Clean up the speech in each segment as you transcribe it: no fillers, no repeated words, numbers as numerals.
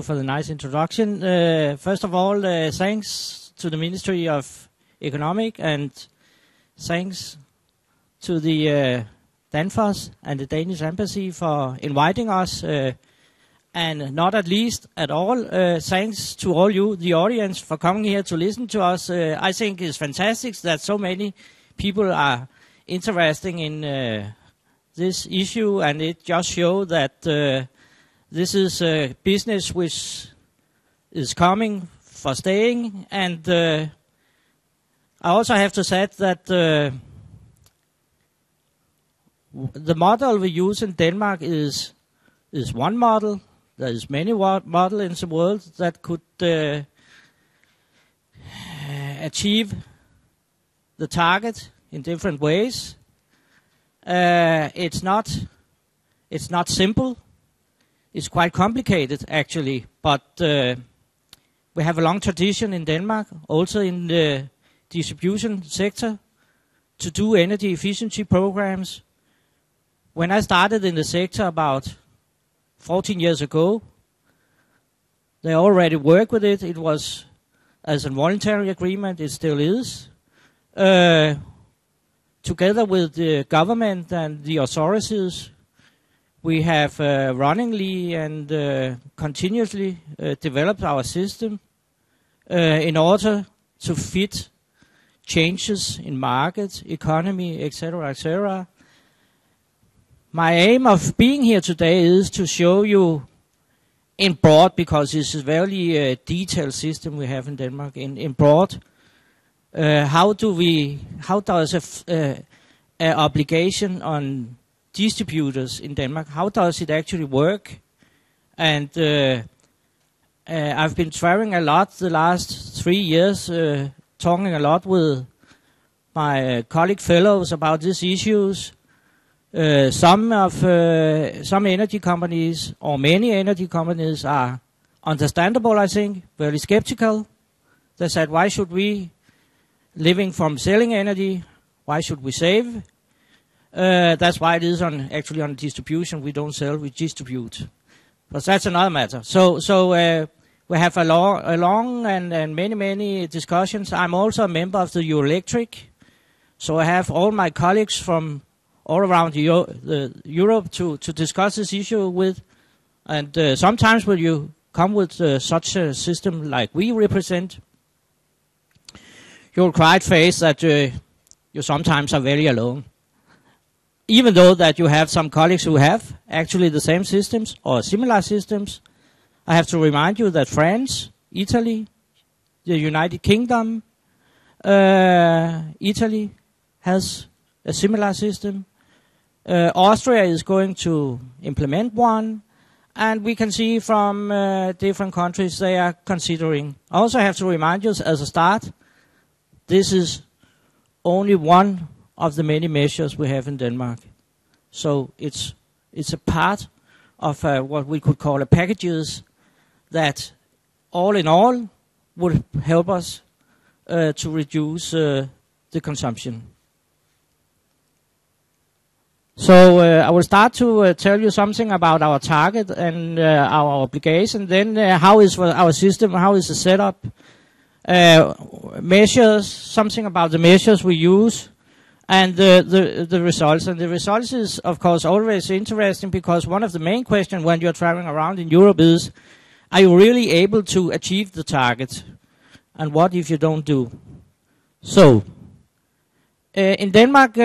for the nice introduction. First of all, thanks to the Ministry of Economic and thanks to the Danfoss and the Danish Embassy for inviting us. And not at least at all, thanks to all you, the audience, for coming here to listen to us. I think it's fantastic that so many people are interested in this issue, and it just shows that this is a business which is coming for staying. And I also have to say that the model we use in Denmark is one model. There is many models in the world that could achieve the target in different ways. It's not simple. It's quite complicated actually, but we have a long tradition in Denmark, also in the distribution sector, to do energy efficiency programs. When I started in the sector about 14 years ago, they already worked with it. It was as a voluntary agreement, it still is. Together with the government and the authorities, we have runningly and continuously developed our system in order to fit changes in market, economy, etc., etc. My aim of being here today is to show you in broad, because it's a very detailed system we have in Denmark, in broad, how does a obligation on distributors in Denmark, how does it actually work? And I've been traveling a lot the last 3 years, talking a lot with my colleague fellows about these issues. Some energy companies, or many energy companies, are understandable, I think, very skeptical. They said, why should we, living from selling energy, why should we save? That's why it is actually on distribution. We don't sell, we distribute. But that's another matter. So we have a long and many discussions. I'm also a member of the Eurelectric. So I have all my colleagues from all around Europe to discuss this issue with. And sometimes when you come with such a system like we represent, you'll quite face that you sometimes are very alone. Even though that you have some colleagues who have actually the same systems or similar systems, I have to remind you that France, Italy, the United Kingdom, Italy has a similar system. Austria is going to implement one, and we can see from different countries they are considering. I also have to remind you as a start, this is only one of the many measures we have in Denmark. So it's a part of what we could call a packages that all in all would help us to reduce the consumption. So I will start to tell you something about our target and our obligation. Then how is our system, how is the setup? Measures, something about the measures we use, and the results. And the results is, of course, always interesting, because one of the main questions when you're traveling around in Europe is, are you really able to achieve the target? And what if you don't do? So, in Denmark,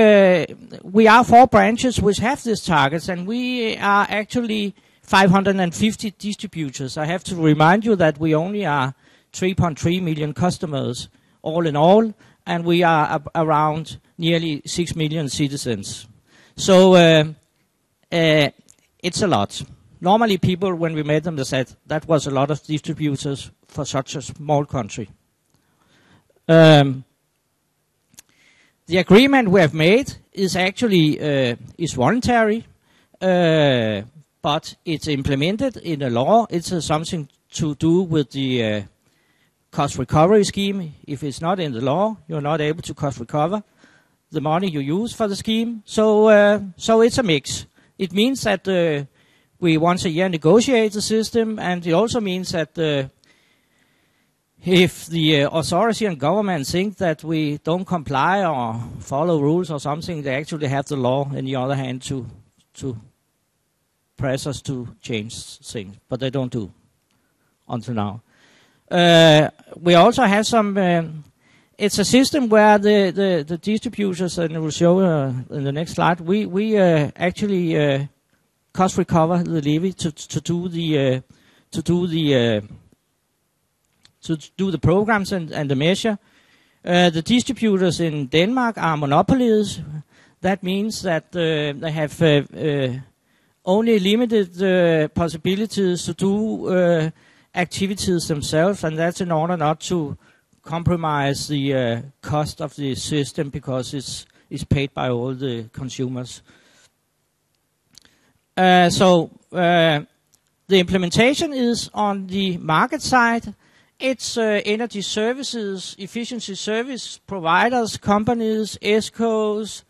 we are 4 branches which have these targets, and we are actually 550 distributors. I have to remind you that we only are 3.3 million customers all in all, and we are around nearly 6 million citizens. So it's a lot. Normally people, when we met them, they said that was a lot of distributors for such a small country. The agreement we have made is actually is voluntary, but it's implemented in a law. It's something to do with the cost recovery scheme. If it's not in the law, you're not able to cost recover the money you use for the scheme. So it's a mix. It means that we once a year negotiate the system, and it also means that if the authority and government think that we don't comply or follow rules or something, they actually have the law in the other hand to press us to change things, but they don't do until now. We also have some. It's a system where the distributors, and I will show in the next slide. We actually cost recover the levy to do the programs and the measure. The distributors in Denmark are monopolies. That means that they have only limited possibilities to do activities themselves, and that's in order not to compromise the cost of the system, because it's paid by all the consumers. So the implementation is on the market side. It's energy services, efficiency service providers, companies, ESCOs,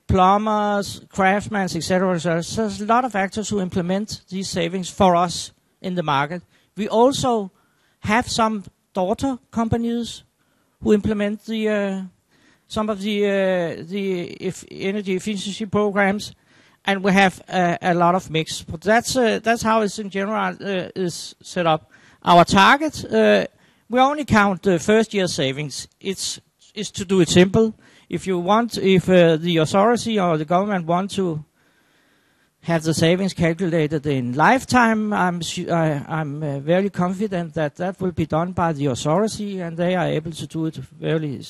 plumbers, craftsmen, etc. So there's a lot of actors who implement these savings for us in the market. We also have some daughter companies who implement some of the energy efficiency programs, and we have a lot of mix. But that's how it's in general is set up. Our target, we only count first year savings. It's to do it simple. If the authority or the government want to have the savings calculated in lifetime, I'm very confident that will be done by the authority, and they are able to do it very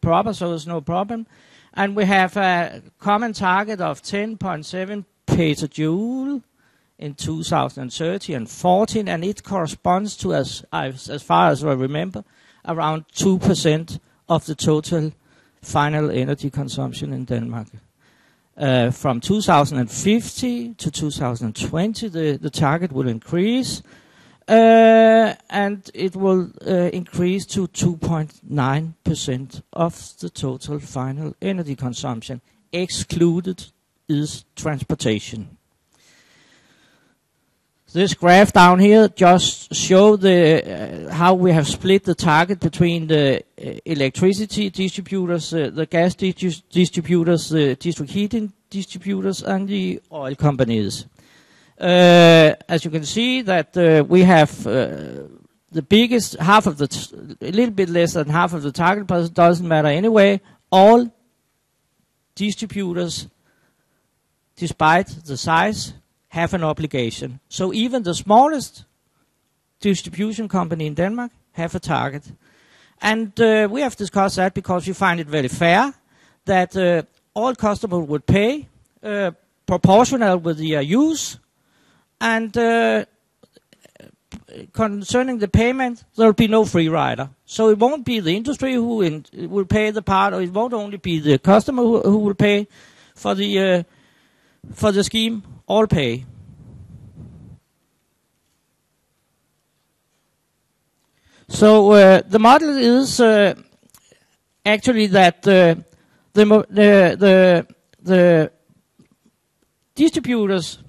proper, so there's no problem. And we have a common target of 10.7 petajoule in 2030 and 14, and it corresponds to, as far as I remember, around 2% of the total final energy consumption in Denmark. From 2050 to 2020, the target will increase, and it will increase to 2.9% of the total final energy consumption. Excluded is transportation. This graph down here just show how we have split the target between the electricity distributors, the gas distributors, the district heating distributors, and the oil companies. As you can see, that we have the biggest half of a little bit less than half of the target, but it doesn't matter anyway. All distributors, despite the size, have an obligation. So even the smallest distribution company in Denmark have a target. And we have discussed that because we find it very fair that all customers would pay proportional with their use. And concerning the payment, there will be no free rider. So it won't be the industry who will pay the part, or it won't only be the customer who will pay for the scheme. All pay. So the model is actually that the distributors,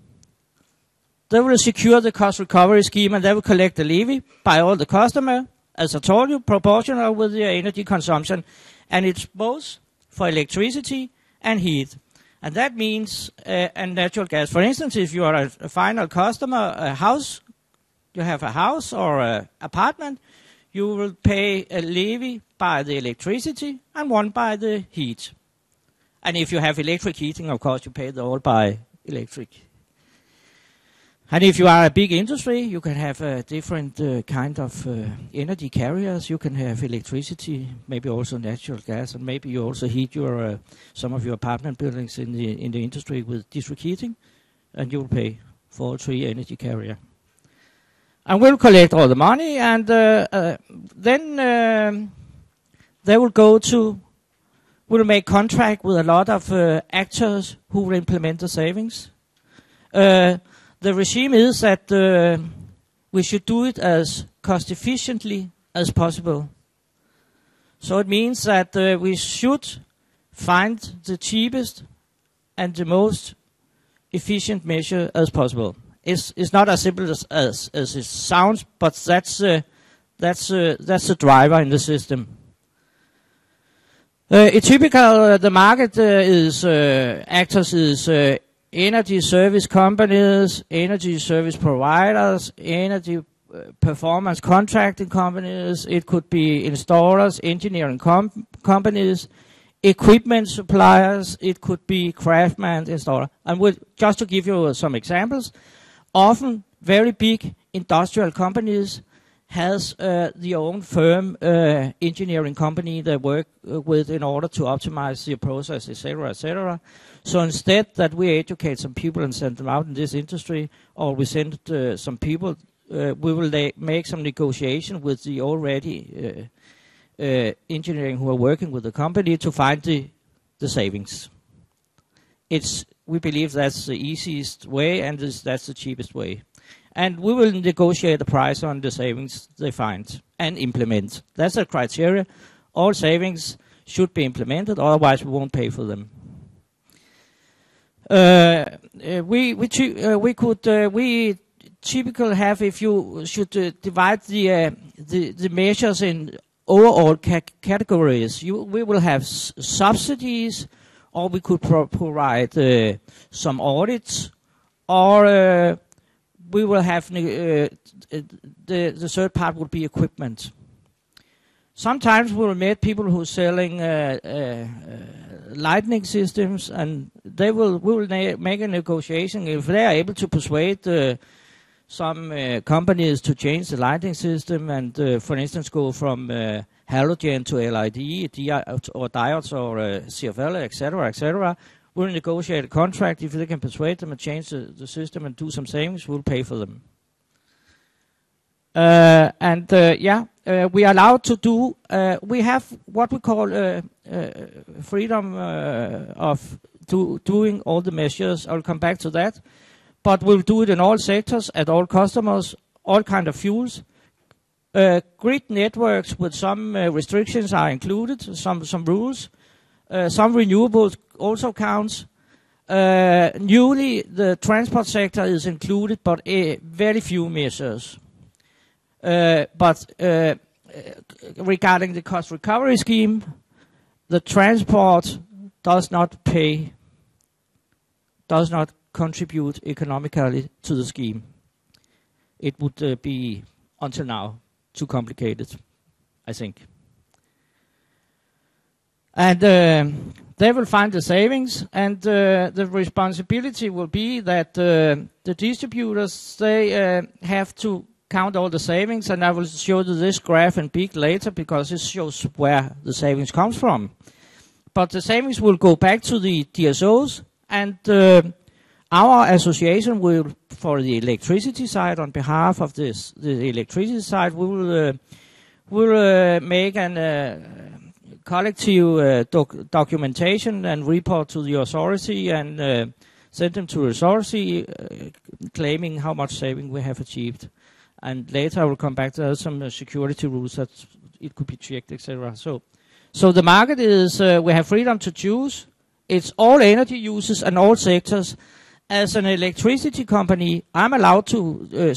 they will secure the cost recovery scheme, and they will collect the levy by all the customer, as I told you, proportional with their energy consumption, and it's both for electricity and heat. And that means, and natural gas. For instance, if you are a final customer, you have a house or an apartment, you will pay a levy by the electricity and one by the heat. And if you have electric heating, of course, you pay the all by electric. And if you are a big industry, you can have a different kind of energy carriers. You can have electricity, maybe also natural gas, and maybe you also heat your some of your apartment buildings in the industry with district heating, and you will pay for all three energy carrier. And we'll collect all the money, and then they will go to. We'll make contract with a lot of actors who will implement the savings. The regime is that we should do it as cost efficiently as possible. So it means that we should find the cheapest and the most efficient measure as possible. It's not as simple as it sounds, but that's the driver in the system. A typical the market actors is energy service companies, energy service providers, energy performance contracting companies. It could be installers, engineering companies, equipment suppliers. It could be craftsman installer. And just to give you some examples, often very big industrial companies has their own firm engineering company they work with in order to optimize the process, etc., etc. So instead that we educate some people and send them out in this industry, or we send some people, we will make some negotiation with the already engineering who are working with the company to find the savings. We believe that's the easiest way and that's the cheapest way. And we will negotiate the price on the savings they find and implement. That's the criteria. All savings should be implemented, otherwise we won't pay for them. We typically have, if you should divide the measures in overall categories, we will have subsidies, or we could provide some audits, or we will have the third part would be equipment. Sometimes we will meet people who are selling lighting systems, and we will make a negotiation. If they are able to persuade some companies to change the lighting system and, for instance, go from halogen to LED or diodes or CFL, etc., etc., we'll negotiate a contract. If they can persuade them and change the system and do some savings, we'll pay for them. We are allowed to do, we have what we call freedom of doing all the measures. I'll come back to that. But we'll do it in all sectors, at all customers, all kind of fuels. Grid networks with some restrictions are included, some rules. Some renewables also counts. Newly, the transport sector is included, but very few measures. Regarding the cost recovery scheme, the transport does not contribute economically to the scheme. It would be, until now, too complicated, I think. And they will find the savings, and the responsibility will be that the distributors, they have to count all the savings, and I will show you this graph in big later because it shows where the savings comes from. But the savings will go back to the DSOs, and our association will, for the electricity side, on behalf of the electricity side, we will make an collective documentation and report to the authority and send them to the authority claiming how much saving we have achieved. And later I will come back to some security rules that it could be checked, etc. So the market is, we have freedom to choose. It's all energy uses and all sectors. As an electricity company, I'm allowed to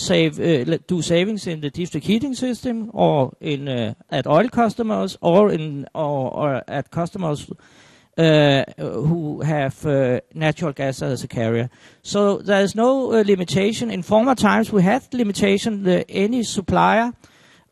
do savings in the district heating system, or in at oil customers, or at customers who have natural gas as a carrier. So there is no limitation. In former times, we had limitation. Any supplier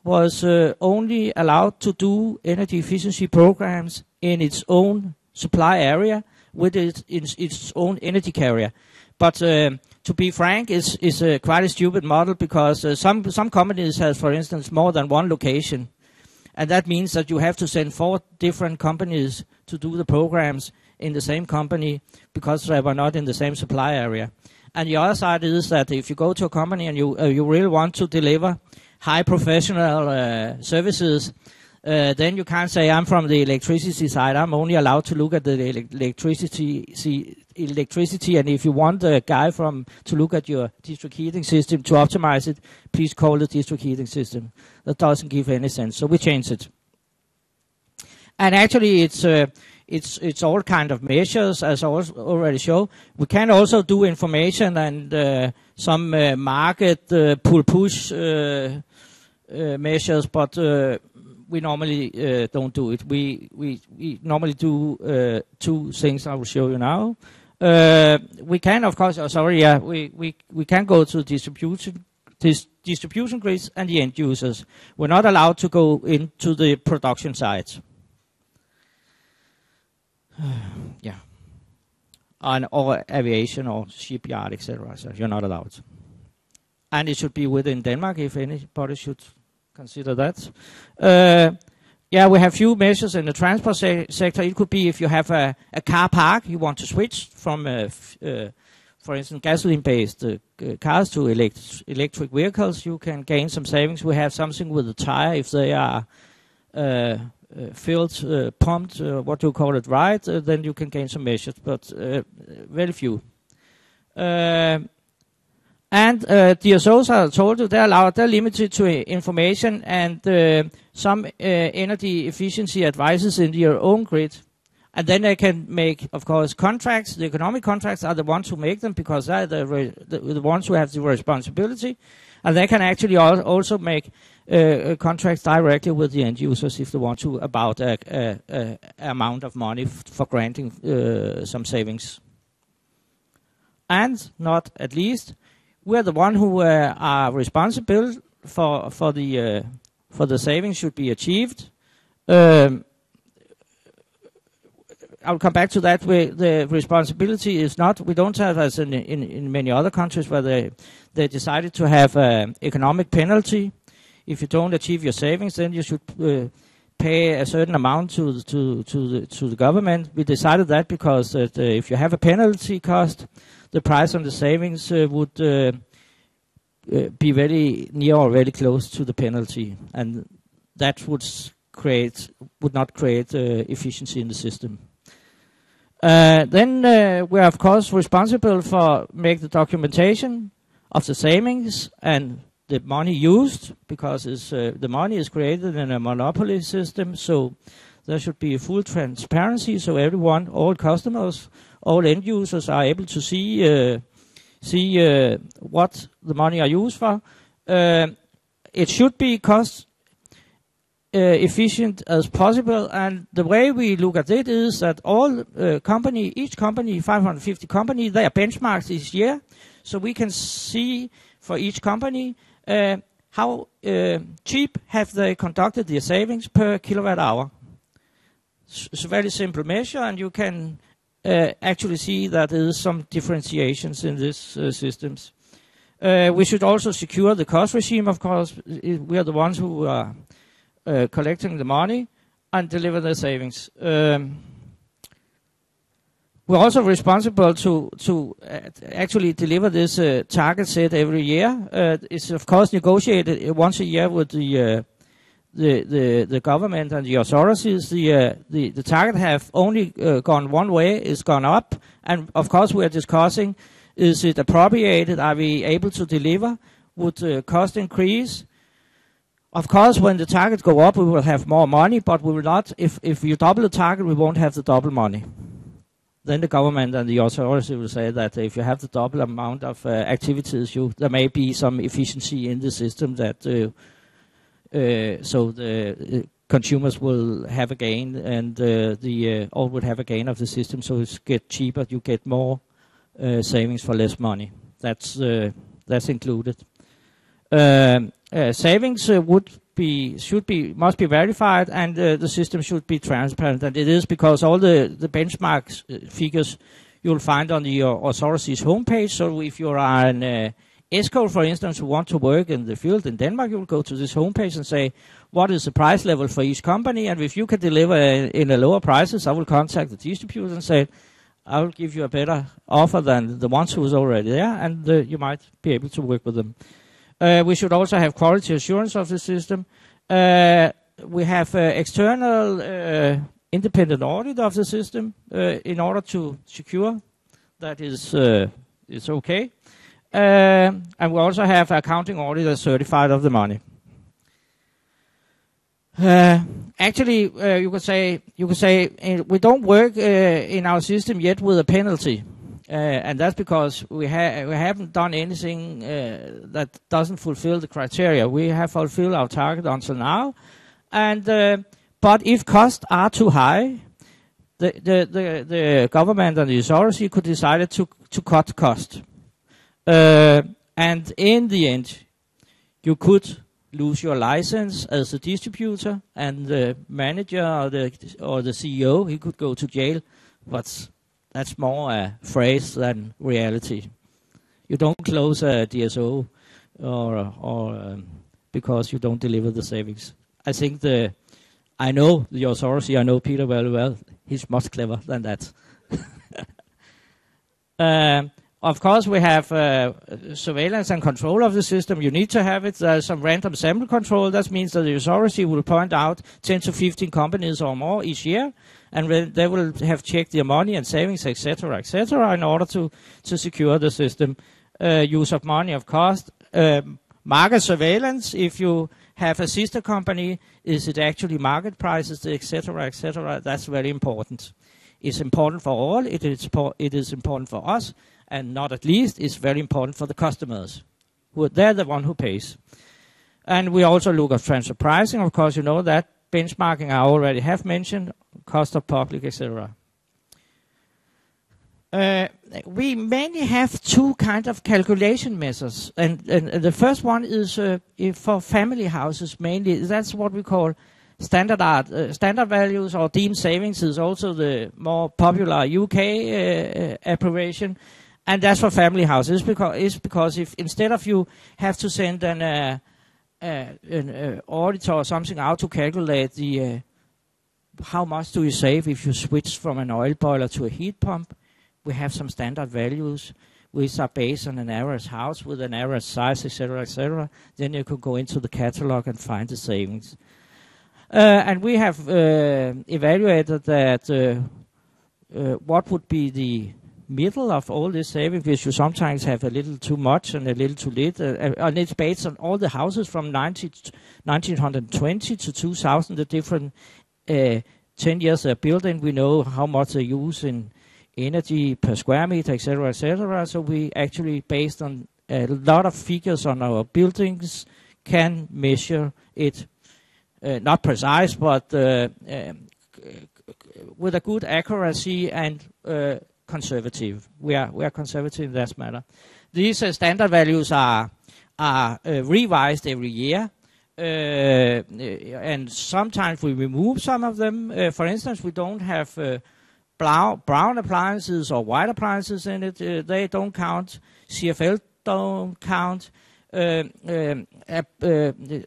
was only allowed to do energy efficiency programs in its own supply area with its own energy carrier. But to be frank, it's quite a stupid model, because some companies have, for instance, more than one location. And that means that you have to send 4 different companies to do the programs in the same company because they were not in the same supply area. And the other side is that if you go to a company and you really want to deliver high professional services, then you can't say, I'm from the electricity side. I'm only allowed to look at the electricity, and if you want a guy to look at your district heating system to optimize it, please call the district heating system. That doesn't give any sense, so we changed it. And actually, it's all kind of measures, as I already showed. We can also do information and some market pull-push measures, but we normally don't do it. We normally do two things I will show you now. We can, of course, we can go to distribution grids and the end users. We're not allowed to go into the production sites. Or aviation or shipyard, etc. So you're not allowed. And it should be within Denmark, if anybody should consider that. We have few measures in the transport sector. It could be if you have a car park, you want to switch from, for instance, gasoline-based cars to electric vehicles, you can gain some savings. We have something with the tire, if they are filled, pumped, what do you call it, right, then you can gain some measures, but very few. And DSOs, I told you, they're limited to information and some energy efficiency advices in your own grid. And then they can make, of course, contracts. The economic contracts are the ones who make them because they're the ones who have the responsibility. And they can actually also make contracts directly with the end users if they want to about a amount of money for granting some savings. And not at least, we're the one who are responsible for the savings should be achieved. I'll come back to that. The responsibility is not, we don't have as in many other countries where they decided to have an economic penalty. If you don't achieve your savings, then you should pay a certain amount to the government. We decided that because if you have a penalty cost, the price on the savings would be very near or very close to the penalty, and that would not create efficiency in the system. Then we're of course responsible for make the documentation of the savings and the money used, because the money is created in a monopoly system, so there should be full transparency, so everyone, all customers, all end users are able to see what the money are used for. It should be cost efficient as possible, and the way we look at it is that each company, 550 companies, they are benchmarked each year, so we can see for each company how cheap have they conducted their savings per kilowatt hour. It's a very simple measure, and you can actually see that there is some differentiations in these systems. We should also secure the cost regime, of course. We are the ones who are collecting the money and deliver the savings. We're also responsible to actually deliver this target set every year. It's of course negotiated once a year with the government and the authorities. The target have only gone one way, it's gone up, and of course we are discussing: is it appropriated? Are we able to deliver? Would cost increase? Of course, when the targets go up, we will have more money, but we will not. If you double the target, we won't have the double money. Then the government and the authority will say that if you have the double amount of activities, there may be some efficiency in the system that so the consumers will have a gain, and all would have a gain of the system. So it's get cheaper, you get more savings for less money. That's included. Savings must be verified, and the system should be transparent, and it is, because all the benchmark figures you'll find on the authority's homepage. So if you are an ESCO, for instance, who want to work in the field in Denmark, you will go to this homepage and say, what is the price level for each company, and if you can deliver in a lower prices, I will contact the distributor and say, I will give you a better offer than the ones who is already there, and you might be able to work with them. We should also have quality assurance of the system. We have external independent audit of the system in order to secure that it's okay. And we also have accounting auditors certified of the money. Actually, you could say we don't work in our system yet with a penalty, and that's because we haven't done anything that doesn't fulfill the criteria. We have fulfilled our target until now, and but if costs are too high, the government and the authority could decide to cut cost, and in the end, you could lose your license as a distributor, and the manager or the CEO, he could go to jail. But that's more a phrase than reality. You don't close a DSO or because you don't deliver the savings. I think I know the authority. I know Peter very well. He's much clever than that. Of course, we have surveillance and control of the system. You need to have it. There's some random sample control. That means that the authority will point out 10 to 15 companies or more each year, and they will have checked their money and savings, etc., in order to secure the system. Use of money, of course. Market surveillance. If you have a sister company, is it actually market prices, etc., etc.? That's very important. It's important for all. It is important for us. And not at least, it's very important for the customers. They're the one who pays. And we also look at transfer pricing. Of course, you know that. Benchmarking, I already have mentioned. Cost of public, etc. We mainly have two kind of calculation methods. And the first one is for family houses mainly. That's what we call standard values or deemed savings is also the more popular UK abbreviation. And that's for family houses. Because if instead of you have to send an auditor or something out to calculate the how much do you save if you switch from an oil boiler to a heat pump, we have some standard values which are based on an average house with an average size, etc., etc. Then you can go into the catalog and find the savings. And we have evaluated that what would be the middle of all this saving, because you sometimes have a little too much and a little too little, and it's based on all the houses from 1920 to 2000, the different 10 years they're built in. We know how much they use in energy per square meter, etc., etc. So we actually, based on a lot of figures on our buildings, can measure it, not precise, but with a good accuracy and conservative. We are conservative in that matter. These standard values are revised every year, and sometimes we remove some of them. For instance, we don't have brown appliances or white appliances in it. They don't count. CFL don't count.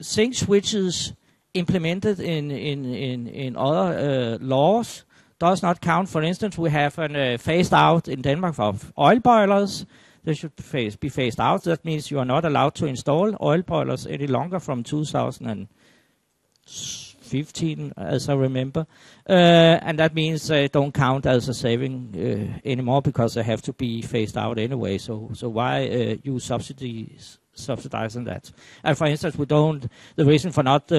Sink switches implemented in other laws does not count. For instance, we have phased out in Denmark of oil boilers. They should be phased out. That means you are not allowed to install oil boilers any longer from 2015, as I remember. And that means they don't count as a saving anymore because they have to be phased out anyway. So why use subsidizing that? And for instance, the reason for not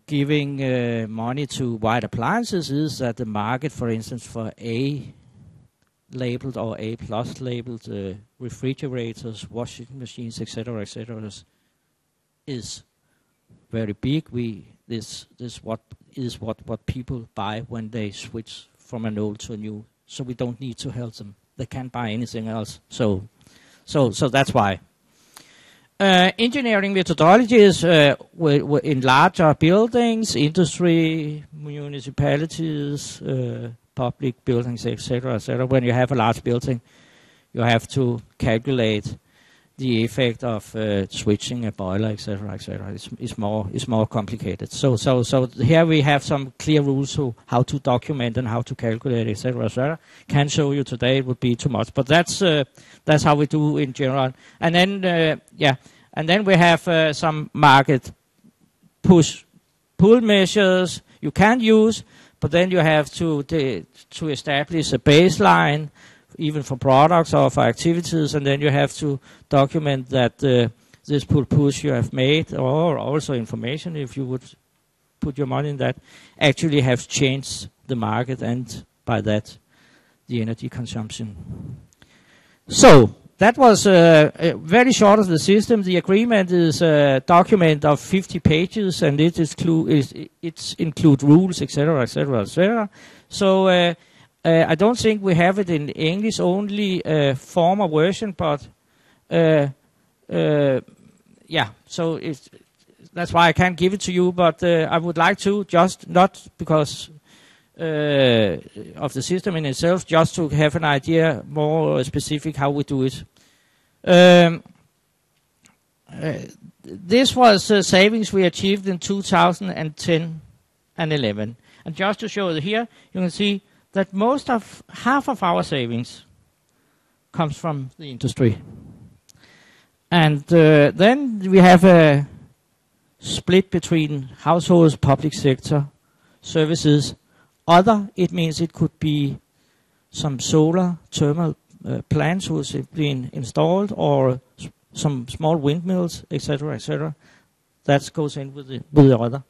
giving money to white appliances is that the market, for instance, for A-labeled or A+ labeled refrigerators, washing machines, etc., is very big. This is what people buy when they switch from an old to a new. So we don't need to help them. They can't buy anything else. So that's why. Engineering methodologies in larger buildings, industry, municipalities, public buildings, etc., etc. When you have a large building, you have to calculate the effect of switching a boiler, etc., etc. It's more complicated. So here we have some clear rules to how to document and how to calculate, etc., etc. Can't show you today; it would be too much. But that's how we do in general. And then and then we have some market pull measures you can use, but then you have to establish a baseline, even for products or for activities, and then you have to document that the this push you have made, or also information, if you would put your money in that, actually have changed the market and by that the energy consumption. So that was very short of the system. The agreement is a document of 50 pages, and it include rules, etc., etc., etc. So I don't think we have it in English only form or version, but yeah. So that's why I can't give it to you. But I would like to, just not because of the system in itself, just to have an idea more specific how we do it. This was savings we achieved in 2010 and 11. And just to show it here, you can see that half of our savings comes from the industry. And then we have a split between households, public sector, services. Other, it means it could be some solar thermal plants who have been installed, or some small windmills, etc., etc. That goes in with the other.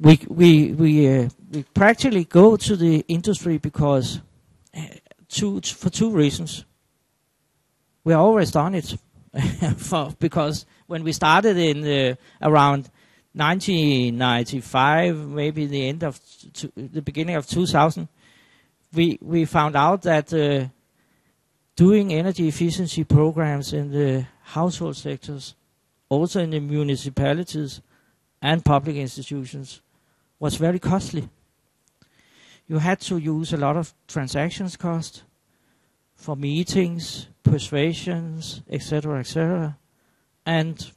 We practically go to the industry because for two reasons. We always done it because when we started in around 1995, maybe the beginning of 2000, we found out that doing energy efficiency programs in the household sectors, also in the municipalities and public institutions, was very costly. You had to use a lot of transactions cost for meetings, persuasions, etc., etc. And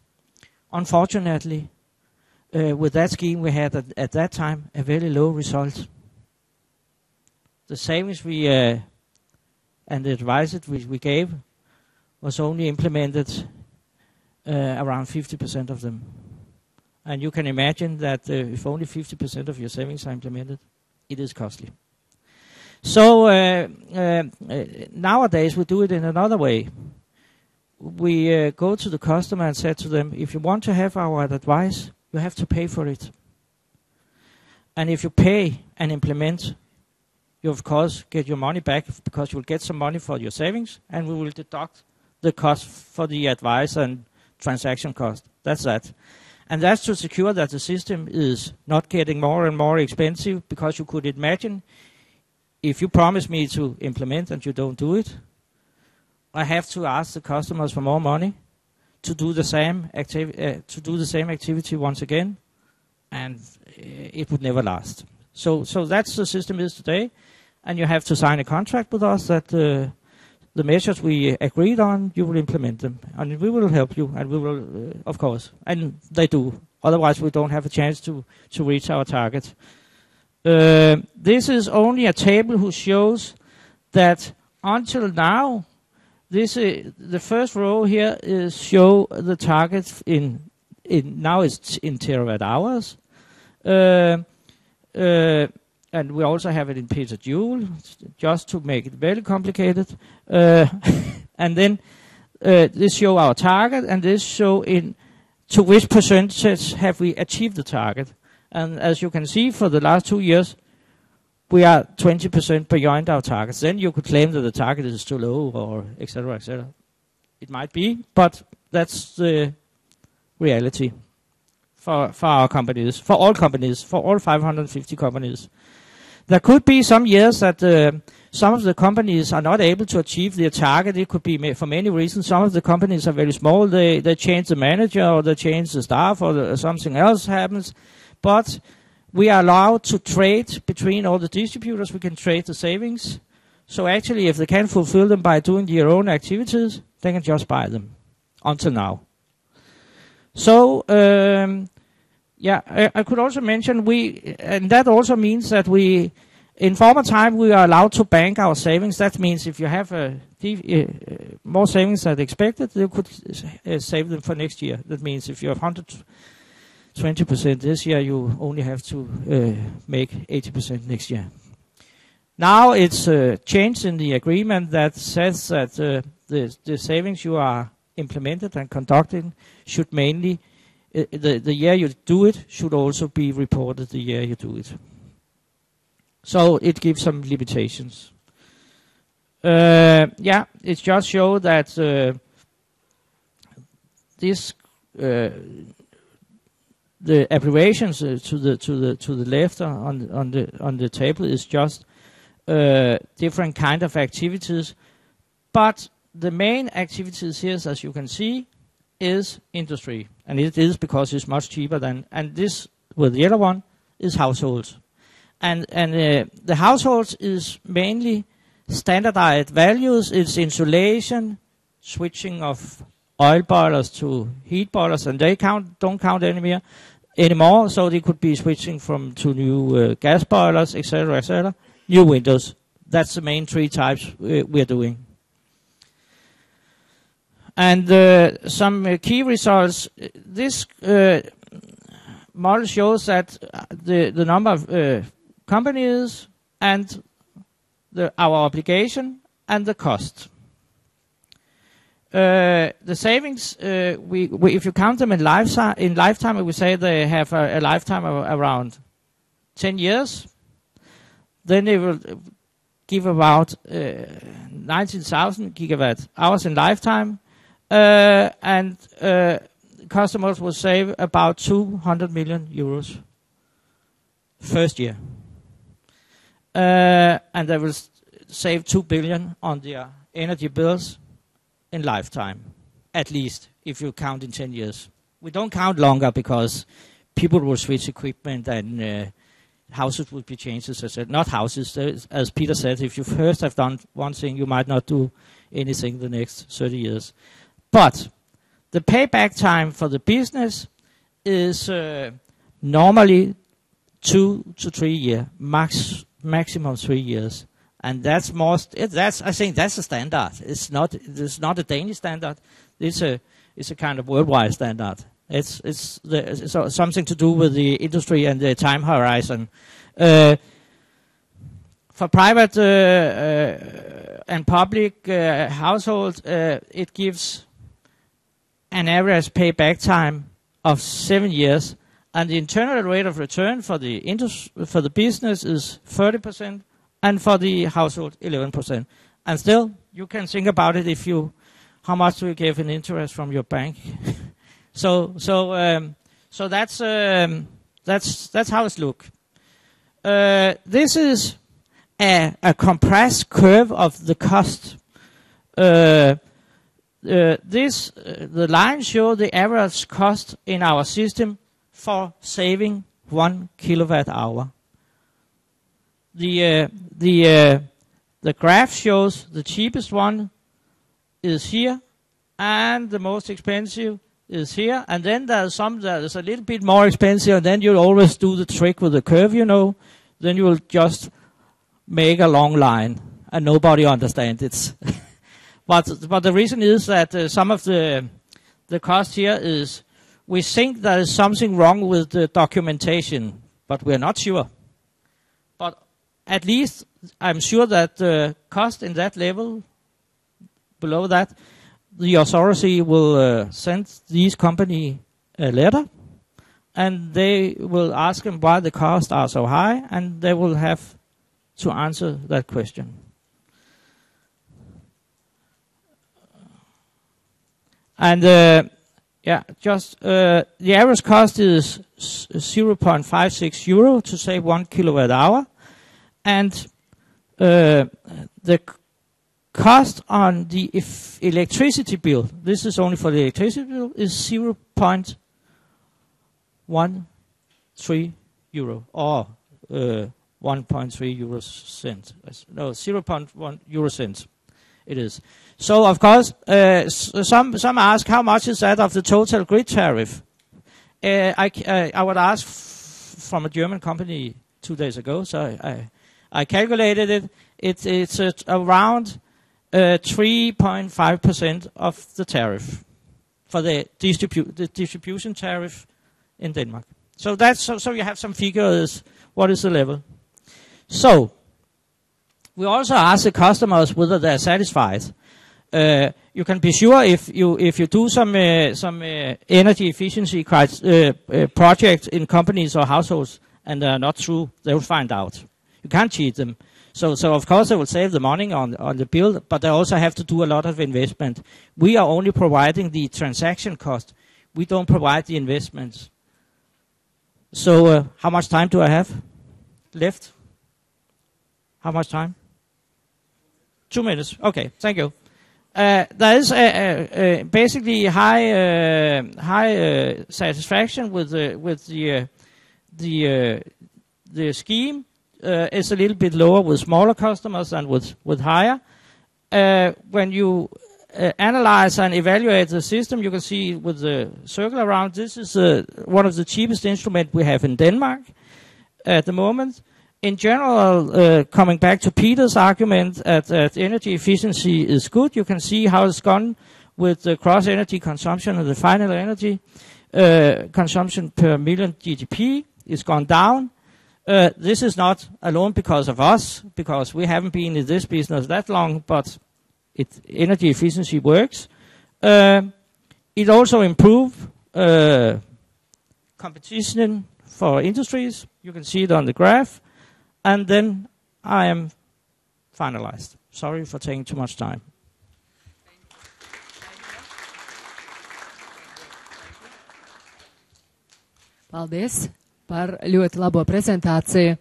unfortunately, with that scheme we had at that time a very low result. The savings we and the advice that we gave was only implemented around 50% of them. And you can imagine that if only 50% of your savings are implemented, it is costly. So nowadays we do it in another way. We go to the customer and say to them, if you want to have our advice, you have to pay for it. And if you pay and implement, you of course get your money back, because you will get some money for your savings, and we will deduct the cost for the advice and transaction cost. That's that. And that's to secure that the system is not getting more and more expensive, because you could imagine, if you promise me to implement and you don't do it, I have to ask the customers for more money to do the same activity once again, and it would never last. So that's the system is today, and you have to sign a contract with us that the measures we agreed on, you will implement them, and we will help you, and we will, of course, and they do. Otherwise, we don't have a chance to reach our target. This is only a table who shows that until now, the first row here is show the target now it's in terawatt hours. And we also have it in petajoule, just to make it very complicated. And then this show our target, and this show to which percentage have we achieved the target. And as you can see, for the last 2 years, we are 20% beyond our targets. Then you could claim that the target is too low, or etc., etc. It might be, but that's the reality for our companies, for all companies, for all 550 companies. There could be some years that some of the companies are not able to achieve their target. It could be for many reasons. Some of the companies are very small. They change the manager, or they change the staff, or something else happens. But we are allowed to trade between all the distributors. We can trade the savings. So actually, if they can fulfill them by doing their own activities, they can just buy them, until now. So, I could also mention and that also means that in former time, we are allowed to bank our savings. That means if you have more savings than expected, you could save them for next year. That means if you have 120% this year, you only have to make 80% next year. Now it's changed in the agreement that says that the savings you are implemented and conducted should mainly, the year you do it should also be reported the year you do it. So it gives some limitations. Yeah, it just shows that this the abbreviations to the left on the table is just different kind of activities, but the main activities here, as you can see, is industry, and it is because it's much cheaper than. And this with the other one is households, and the households is mainly standardized values. It's insulation, switching of oil boilers to heat boilers, and they don't count anymore. So they could be switching to new gas boilers, etc., etc. New windows. That's the main three types we're doing. And some key results. This model shows that the number of companies and our obligation and the cost. The savings, if you count them in lifetime, we say they have a lifetime of around 10 years. Then they will give about 19,000 gigawatt hours in lifetime, and customers will save about 200 million euros first year. And they will save 2 billion on their energy bills in lifetime, at least, if you count in 10 years. We don't count longer because people will switch equipment and houses will be changed, as I said. Not houses, as Peter said, if you first have done one thing, you might not do anything the next 30 years. But the payback time for the business is normally 2 to 3 years, maximum 3 years. And that's I think that's a standard. It's not a Danish standard. It's a kind of worldwide standard. It's something to do with the industry and the time horizon. For private and public households, it gives an average payback time of 7 years, and the internal rate of return for the business is 30%. And for the household, 11%. And still, you can think about it how much do you give in interest from your bank? So that's how it looks. This is a compressed curve of the cost. The line shows the average cost in our system for saving 1 kilowatt hour. The graph shows the cheapest one is here, and the most expensive is here. And then there's some that is a little bit more expensive, and then you'll always do the trick with the curve, Then you will just make a long line, and nobody understands it. but the reason is that some of the cost here is we think there is something wrong with the documentation, but we're not sure. At least I'm sure that the cost in that level, below that, the authority will send these company a letter, and they will ask them why the costs are so high, and they will have to answer that question. And the average cost is 0.56 euro to save 1 kilowatt hour. And the cost on the electricity bill, this is only for the electricity bill, is 0.13 euro, or 1.3 euro cent. No, 0.1 euro cent it is. So, of course, some ask how much is that of the total grid tariff. I would ask from a German company 2 days ago, so I calculated it. It's around 3.5% of the tariff for the distribution tariff in Denmark. So so you have some figures. What is the level? So we also ask the customers whether they're satisfied. you can be sure if you do some energy efficiency projects in companies or households and they are not true, they will find out. You can't cheat them. So of course they will save the money on the bill, but they also have to do a lot of investment. We are only providing the transaction cost. We don't provide the investments. So how much time do I have left? How much time? 2 minutes. Okay, thank you. There is basically high satisfaction with the scheme. It's a little bit lower with smaller customers than with higher. When you analyze and evaluate the system, you can see with the circle around, this is one of the cheapest instruments we have in Denmark at the moment. In general, coming back to Peter's argument that energy efficiency is good, you can see how it's gone with the cross-energy consumption and the final energy consumption per million GDP. It's gone down. This is not alone because of us, because we haven't been in this business that long, but energy efficiency works. It also improves competition for industries. You can see it on the graph. And then I am finalized. Sorry for taking too much time. Paldies par ļoti labo prezentāciju.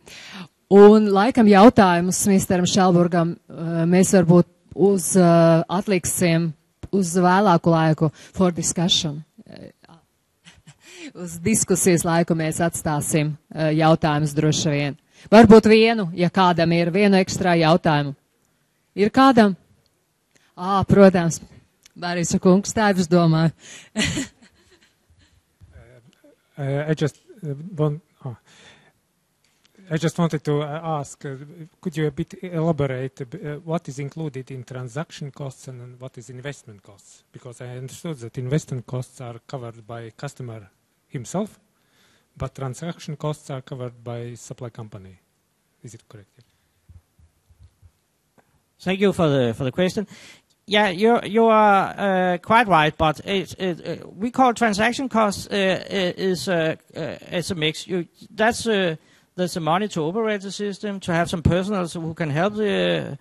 Un laikam jautājumus misteram Šelburgam mēs varbūt atliksim uz vēlāku laiku for discussion. Uz diskusijas laiku mēs atstāsim jautājumus droši vien. Varbūt vienu, ja kādam ir vienu ekstra jautājumu. Ir kādam? Protams, Bārisa kungs, tā es domāju. I just wanted to ask, could you a bit elaborate what is included in transaction costs and what is investment costs? Because I understood that investment costs are covered by customer himself, but transaction costs are covered by supply company. Is it correct? Thank you for the question. Yeah, you are quite right, but we call transaction costs is a mix. There's the money to operate the system, to have some personnel who can help with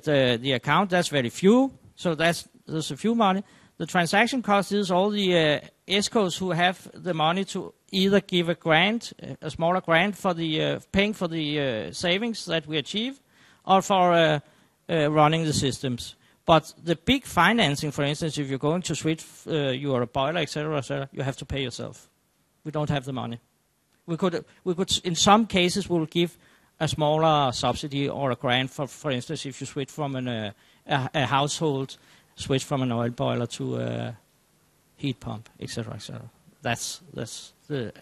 the account. That's very few, so there's a few money. The transaction cost is all the ESCOs who have the money to either give a grant, a smaller grant for the paying for the savings that we achieve, or for running the systems. But the big financing, for instance, if you're going to switch your boiler, etc., you have to pay yourself. We don't have the money. We could in some cases, we'll give a smaller subsidy or a grant for instance, if you switch from a household, switch from an oil boiler to a heat pump, etc., etc. That's the